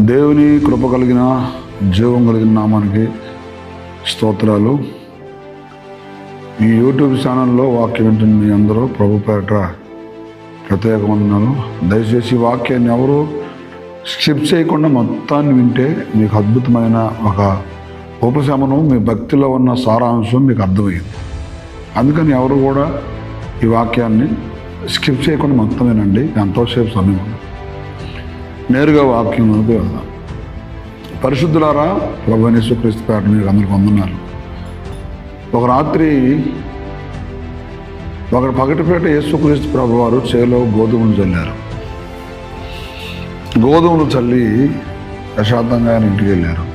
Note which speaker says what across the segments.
Speaker 1: దేవుని కృప కలిగిన జీవం కలిగిన నామానికి స్తోత్రాలు. ఈ యూట్యూబ్ ఛానల్లో వాక్యం వింటున్న మీ అందరూ ప్రభు పేరట ప్రత్యేక వందనాలు. దయచేసి వాక్యాన్ని ఎవరు స్కిప్ చేయకుండా మొత్తాన్ని వింటే మీకు అద్భుతమైన ఒక ఉపశమనం, మీ భక్తిలో ఉన్న సారాంశం మీకు అర్థమైంది. అందుకని ఎవరు కూడా ఈ వాక్యాన్ని స్కిప్ చేయకుండా మొత్తం వినండి. ఎంతోసేపు సమయం ఉంది. నేరుగా వాక్యంలోకి వెళ్దాం. పరిశుద్ధులారా, ప్రభువైన యేసుక్రీస్తు పేరట మీకు అందరికీ వందనాలు. ఒక రాత్రి పగటిపేట యేసుక్రీస్తు ప్రభు వారు చేలో గోధుమలు చల్లారు. గోధుమలు చల్లి ప్రశాంతంగా ఆయన ఇంటికి వెళ్ళారు.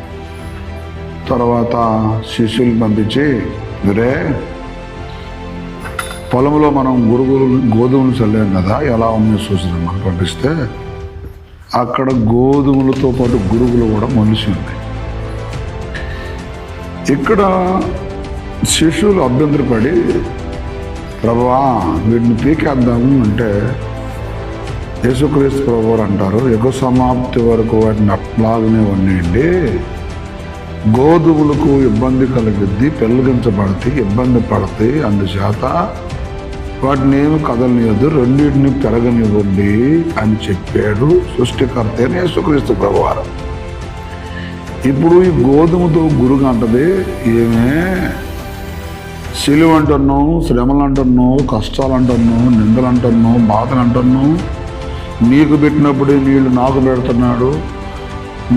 Speaker 1: తర్వాత శిష్యులు పంపించి, గురే పొలంలో మనం గోధుమలు చల్లాం కదా, ఎలా ఉందో సూచన మనం పంపిస్తే అక్కడ గోధుమలతో పాటు గురుగులు కూడా మొలిసి ఉన్నాయి. ఇక్కడ శిష్యులు అభ్యంతరపడి, ప్రభువా వీటిని పీకేద్దాము అంటే యేసుక్రీస్తు ప్రభువారు అంటారు, యుగ సమాప్తి వరకు వాటిని అట్లాగనే వండియండి. గోధుమలకు ఇబ్బంది కలిగిద్ది, పెళ్ళగించబడతాయి, ఇబ్బంది పడతాయి. అందుచేత వాటిని ఏమి కదలనియద్దు, రెండింటిని పెరగనివ్వండి అని చెప్పాడు సృష్టికర్త అయిన యేసుక్రీస్తు ప్రభువారు. ఇప్పుడు ఈ గోధుమతో గురుగు అంటది, ఏమే సిలువ అంటున్నావు, శ్రమలు అంటున్నావు, కష్టాలు అంటున్నావు, నిందలు అంటున్నావు, బాధలు అంటున్నావు. నీకు పెట్టినప్పుడే నీళ్ళు నాకు పెడుతున్నాడు,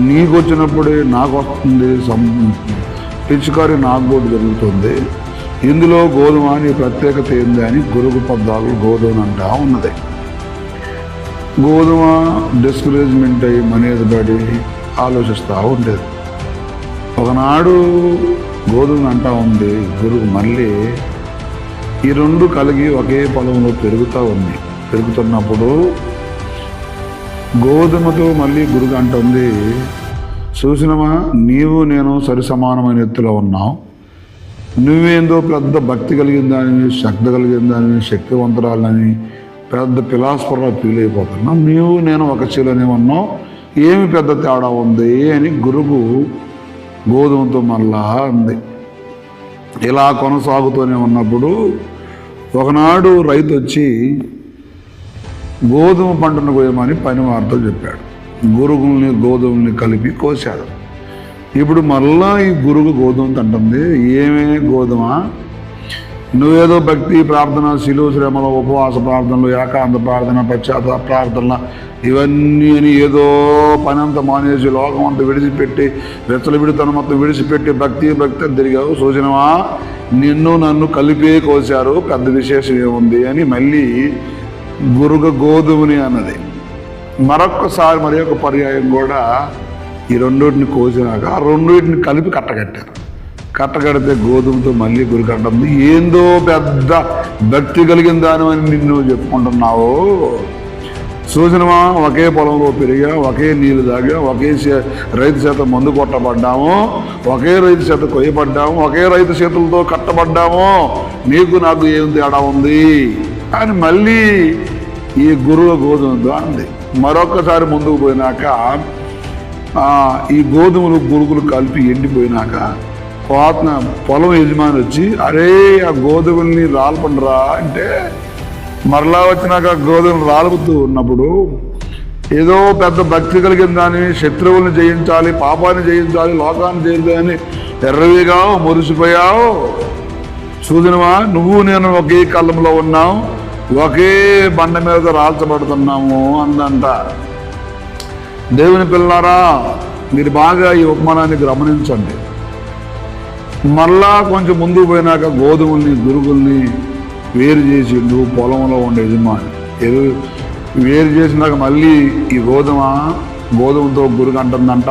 Speaker 1: నీకు వచ్చినప్పుడే నాకు వస్తుంది, పిచ్చికారి నాకు కూడా జరుగుతుంది. ఇందులో గోధుమ అని ప్రత్యేకత ఏంది అని గురుగు పద్దాలు గోధుమ అంటా ఉన్నది. గోధుమ డిస్కరేజ్మెంట్ అయ్యి మనేది పడి ఆలోచిస్తూ ఉండేది. ఒకనాడు గోధుమ అంటా ఉంది గురుగు, మళ్ళీ ఈ రెండు కలిగి ఒకే పొలంలో పెరుగుతున్నప్పుడు గోధుమతో మళ్ళీ గురుగు అంటుంది, చూసినమా నీవు నేను సరి సమానమైన ఎత్తులో ఉన్నావు, నువ్వేందో పెద్ద భక్తి కలిగిన దానివి, శక్తి కలిగిన దానివి, శక్తివంతురాలని పెద్ద ఫిలాసఫర్గా ఫీల్ అయిపోతున్నావు. నీవు నేను ఒక చీలనే ఉన్నావు, ఏమి పెద్ద తేడా ఉంది అని గురుగు గోధుమతో మళ్ళా అంది. ఇలా కొనసాగుతూనే ఉన్నప్పుడు ఒకనాడు రైతు వచ్చి గోధుమ పంటను కోయమని పని వారితో చెప్పాడు. గురుగుల్ని గోధుమల్ని కలిపి కోశాడు. ఇప్పుడు మళ్ళా ఈ గురుగు గోధుమ అంటుంది, ఏమే గోధుమ, నువ్వేదో భక్తి ప్రార్థన, శిలువ శ్రమలు, ఉపవాస ప్రార్థనలు, ఏకాంత ప్రార్థన, పశ్చాత్తాప ప్రార్థనలు ఇవన్నీ అని ఏదో పని అంతా మానేసి లోకం అంతా విడిచిపెట్టి విడితనం మొత్తం విడిచిపెట్టి భక్తి అని తిరిగావు. సూచనవా నిన్ను నన్ను కలిపే కోశారు, పెద్ద విశేషం ఏముంది అని మళ్ళీ గురుగు గోధుమని అన్నది. మరొక్కసారి మరి ఒక పర్యాయం కూడా ఈ రెండింటిని కోసినాక ఆ రెండింటిని కలిపి కట్టగడితే గోధుమతో మళ్ళీ గురికంటుంది, ఏందో పెద్ద భక్తి కలిగిన దానివని నిన్ను చెప్పుకుంటున్నావు. సూచనమా ఒకే పొలంలో పెరిగా, ఒకే నీళ్ళు తాగా, ఒకే రైతు చేత మందు కొట్టబడ్డాము, ఒకే రైతు చేత కొయ్యబడ్డాము, ఒకే రైతు చేతులతో కట్టబడ్డాము, నీకు నాకు ఏం తేడా ఉంది అని మళ్ళీ ఈ గురువు గోధుమతో అంది. మరొక్కసారి ముందుకు పోయినాక ఈ గోధుమలు గురుగులు కలిపి ఎండిపోయినాక పొలం యజమాని వచ్చి, అరే ఆ గోధుమల్ని రాలపండిరా అంటే మరలా వచ్చినాక గోధుమలు రాలుపుతూ ఉన్నప్పుడు ఏదో పెద్ద భక్తి కలిగిన దాన్ని, శత్రువుల్ని జయించాలి, పాపాన్ని జయించాలి, లోకాన్ని జయించాలని ఎర్రవిగావు, మురిసిపోయావు. సూచనవా నువ్వు నేను ఒకే కళ్ళంలో ఉన్నావు, ఒకే బండ మీద రాల్చబడుతున్నాము అందంట. దేవుని పిల్లారా, మీరు బాగా ఈ ఉపమానాన్ని గమనించండి. మళ్ళా కొంచెం ముందుకు పోయినాక గోధుమల్ని గురుగుల్ని వేరు చేసిండు పొలంలో ఉండే యజమాని. వేరు చేసినాక మళ్ళీ ఈ గోధుమతో గురుగు అంటుందంట,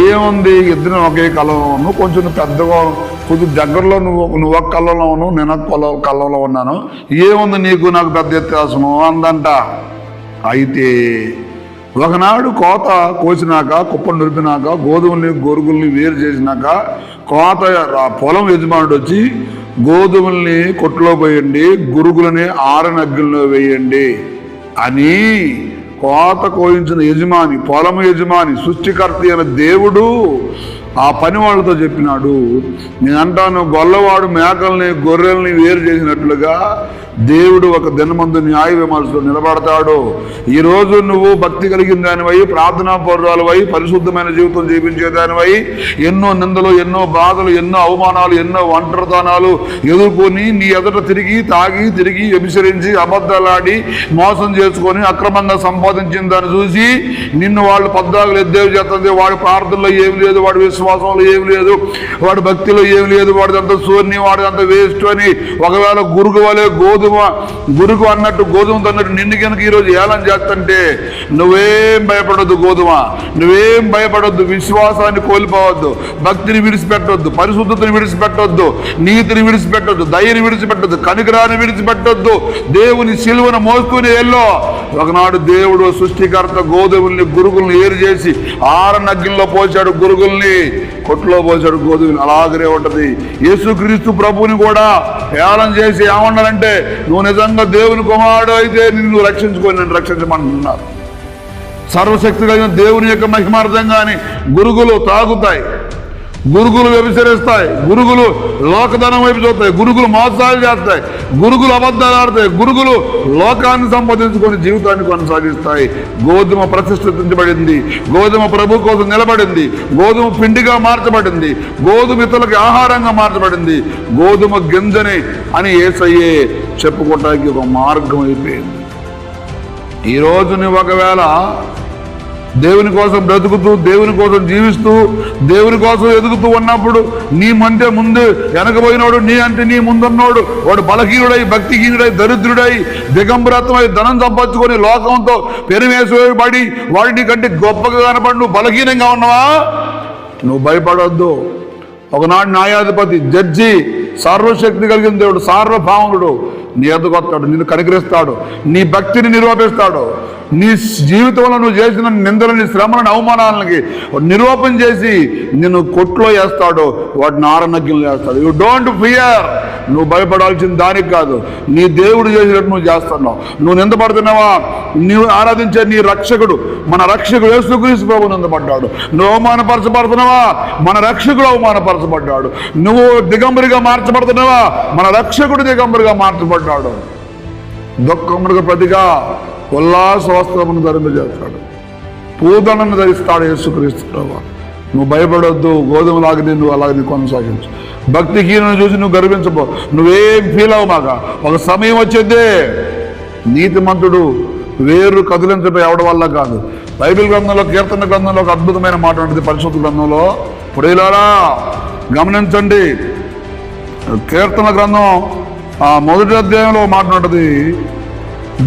Speaker 1: ఏముంది ఇద్దరు ఒకే కళ్ళంలో ఉన్నావు, కొంచెం పెద్దగా కొద్దిగా దగ్గరలో నువ్వు ఒక కళ్ళంలో ఉన్నావు, నేను ఒక కళ్ళంలో ఉన్నాను, ఏముంది నీకు నాకు పెద్ద వ్యత్యాసము అందంట. అయితే ఒకనాడు కోత కోసినాక, కుప్పను నిలిపినాక, గోధుమల్ని గొరుగుల్ని వేరు చేసినాక పొలం యజమానుడు వచ్చి గోధుమల్ని కొట్టులో పోయండి, గురుగులని ఆరనగ్గిల్లో వేయండి అని కోత కోయించిన యజమాని, పొలము యజమాని, సృష్టికర్త అయిన దేవుడు ఆ పని వాళ్ళతో చెప్పినాడు, నేను అంటాను, గొల్లవాడు మేకల్ని గొర్రెల్ని వేరు చేసినట్లుగా దేవుడు ఒక దినమందు న్యాయ విమర్శలో నిలబడతాడు. ఈరోజు నువ్వు భక్తి కలిగిన దానివై, ప్రార్థనా పౌరురాలవై, పరిశుద్ధమైన జీవితం జీవించేదానివై ఎన్నో నిందలు, ఎన్నో బాధలు, ఎన్నో అవమానాలు, ఎన్నో ఒంటరితనాలు ఎదుర్కొని నీ ఎదుట తిరిగి వ్యభిచరించి అబద్ధాలాడి మోసం చేసుకొని అక్రమంగా సంపాదించిన దాన్ని చూసి నిన్ను వాళ్ళు పద్దాకులు ఎద్దేవి చేస్తుంది. వాడి ప్రార్థనలో ఏమి లేదు, వాడి విశ్వాసంలో ఏమి లేదు, వాడి భక్తిలో ఏమి లేదు, వాడిదంతా శూన్యం, వాడిదంతా వేస్ట్ అని ఒకవేళ గురుగు వలె గురుగు అన్నట్టు గోధుమతో అన్నట్టు నిన్ను కనుక ఈరోజు ఏలం చేస్తుంటే నువ్వేం భయపడొద్దు. గోధుమ, నువ్వేం భయపడొద్దు. విశ్వాసాన్ని కోల్పోవద్దు, భక్తిని విడిచిపెట్టొద్దు, పరిశుద్ధతని విడిచిపెట్టొద్దు, నీతిని విడిచిపెట్టొద్దు, దయని విడిచిపెట్టొద్దు, కనికరాన్ని విడిచిపెట్టొద్దు. దేవుని సిలువను మోస్తూనే ఎల్లో. ఒకనాడు దేవుడు సృష్టికర్త గోధుమల్ని గురుగుల్ని ఏరు చేసి ఆరనగ్గిల్లో పోల్చాడు, గురుగుల్ని కొట్లో పోల్చాడు గోధుమని. అలాగనే ఉంటది. యేసుక్రీస్తు ప్రభువుని కూడా ఏలం చేసి ఏమన్నాడంటే, నువ్వు నిజంగా దేవుని కుమారుడు అయితే నిన్ను రక్షించుకొని నన్ను రక్షించమంటున్నారు. సర్వశక్తి కలిగిన దేవుని యొక్క మహిమార్థంగాని గురుగులు తాగుతాయి, గురుగులు వ్యభిచరిస్తాయి, గురుగులు లోకధనం వైపు చూస్తాయి, గురుగులు మోసాలు చేస్తాయి, గురుగులు అబద్ధాలు ఆడతాయి, గురుగులు లోకాన్ని సంపాదించుకొని జీవితాన్ని కొనసాగిస్తాయి. గోధుమ ప్రతిష్ఠించబడింది, గోధుమ ప్రభు కోసం నిలబడింది, గోధుమ పిండిగా మార్చబడింది, గోధుమ ఇతరులకి ఆహారంగా మార్చబడింది. గోధుమ గింజని అని యేసయ్యే చెప్పుకోవటానికి ఒక మార్గం అయిపోయింది. ఈరోజు నువ్వు ఒకవేళ దేవుని కోసం బ్రతుకుతూ, దేవుని కోసం జీవిస్తూ, దేవుని కోసం ఎదుగుతూ ఉన్నప్పుడు నీ మంటే ముందు వెనకపోయినోడు, నీ అంటే నీ ముందున్నోడు వాడు బలహీనుడై, భక్తిహీనుడై, దరిద్రుడై, దిగంబరత్వమై ధనం సంపాదించుకొని లోకంతో పెరిమేసబడి వాడి నీకంటే గొప్పగా కనపడి నువ్వు బలహీనంగా ఉన్నావా? నువ్వు భయపడొద్దు. ఒకనాడు న్యాయాధిపతి, జడ్జి, సర్వశక్తి కలిగిన దేవుడు, సార్వభౌముడు నీ ఎదుగొస్తాడు, నిన్ను కనికరిస్తాడు, నీ భక్తిని నిరూపిస్తాడు. నీ జీవితంలో నువ్వు చేసిన నిందలని, శ్రమలను, అవమానాలకి నిరూపణ చేసి నిన్ను కొట్లో వేస్తాడు, వాటిని ఆరనగ్గిలు వేస్తాడు. You don't fear. నువ్వు భయపడాల్సిన దానికి కాదు, నీ దేవుడు చేసినట్టు నువ్వు చేస్తున్నావు. నువ్వు నిందపడుతున్నావా? నువ్వు ఆరాధించే నీ రక్షకుడు, మన రక్షకుడు యేసుక్రీస్తు ప్రభువు నిందపడ్డాడు. నువ్వు అవమానపరచబడుతున్నావా? మన రక్షకుడు అవమానపరచబడ్డాడు. నువ్వు దిగంబరిగా మార్చబడుతున్నావా? మన రక్షకుడు దిగంబరిగా మార్చబడ్డాడు. దుఃఖమునకు ప్రతిగా ఉల్లాస వస్త్రమును ధరింపజేస్తాడు, పూదనను ధరిస్తాడు యేసుక్రీస్తు ప్రభువు. నువ్వు భయపడొద్దు. గోధుమలాగా నువ్వు అలాగే కొనసాగించు. భక్తిహీనను చూసి నువ్వు గర్వించబో. నువ్వేం ఫీల్ అవ్వమాక. ఒక సమయం వచ్చేద్దే నీతిమంతుడు వేరు కదిలించడం ఎవడి వల్ల కాదు. బైబిల్ గ్రంథంలో, కీర్తన గ్రంథంలో ఒక అద్భుతమైన మాట ఉంటుంది. పరిశుద్ధ గ్రంథంలో పురేలారా గమనించండి. కీర్తన గ్రంథం మొదటి అధ్యాయంలో మాట్లాడుతుంది,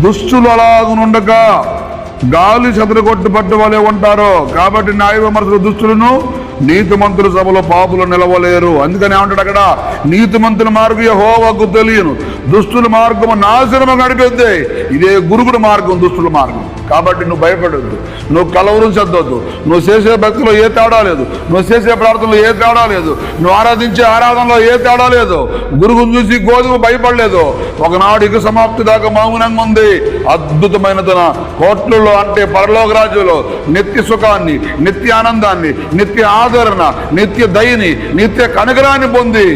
Speaker 1: దుష్టులు అలాగునుండగా గాలి చెదరగొట్టు పట్టు వలె ఉంటారు. కాబట్టి న్యాయ విమర్శలు దుష్టులను, నీతిమంతుల సభలో పాపులు నిలవలేరు. అందుకని ఏమంటాడు అక్కడ, నీతిమంతుల మార్గం యెహోవాకు తెలియను, దుష్టుల మార్గము నాశనము గడిపేద్ది. ఇదే గురుగుడు మార్గం, దుష్టుల మార్గం. కాబట్టి నువ్వు భయపడొద్దు, నువ్వు కలవరం చెందొద్దు. నువ్వు చేసే భక్తిలో ఏ తేడా లేదు, నువ్వు చేసే ప్రార్థనలో ఏ తేడా లేదు, నువ్వు ఆరాధించే ఆరాధనలో ఏ తేడా లేదు. గురుగును చూసి గోధుమ భయపడలేదు. ఒకనాడు ఇక సమాప్తి దాకా మౌనంగా ఉంది. అద్భుతమైన తన కోట్లలో అంటే పరలోక రాజ్యంలో నిత్య సుఖాన్ని, నిత్య ఆనందాన్ని, నిత్య ఆదరణ, నిత్య దయని, నిత్య కనకరాన్ని పొంది,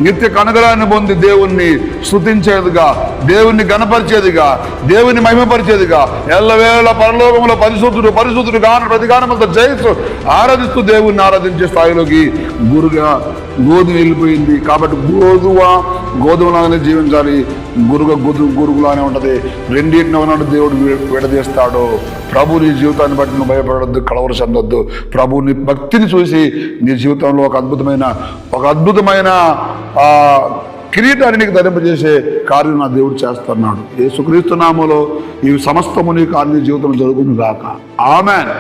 Speaker 1: నిత్య కనకరాన్ని పొంది దేవుణ్ణి స్తుతించేదిగా, దేవుణ్ణి గణపరిచేదిగా, దేవుని మహిమపరిచేదిగా, ఎల్లవేళ పరలోకంలో పరిశుద్ధుడు గాన ప్రతిగానమంతా జయిస్తూ ఆరాధిస్తూ దేవుణ్ణి ఆరాధించే స్థాయిలోకి గోధుమ వెళ్ళిపోయింది. కాబట్టి గోధుమలాగానే జీవించాలి. గురుగులానే ఉంటుంది. రెండింటిని ఉన్నాడు దేవుడు విడదీస్తాడు. ప్రభు నీ జీవితాన్ని బట్టి నువ్వు భయపడొద్దు, కలవర చెందొద్దు. ప్రభు నీ భక్తిని చూసి నీ జీవితంలో ఒక అద్భుతమైన కిరీటాన్ని నీకు ధరింపజేసే కార్యం నా దేవుడు చేస్తున్నాడు. యేసుక్రీస్తు నామములో ఈ సమస్తము నీ కార్య జీవితంలో జరుగును గాక. ఆమేన్.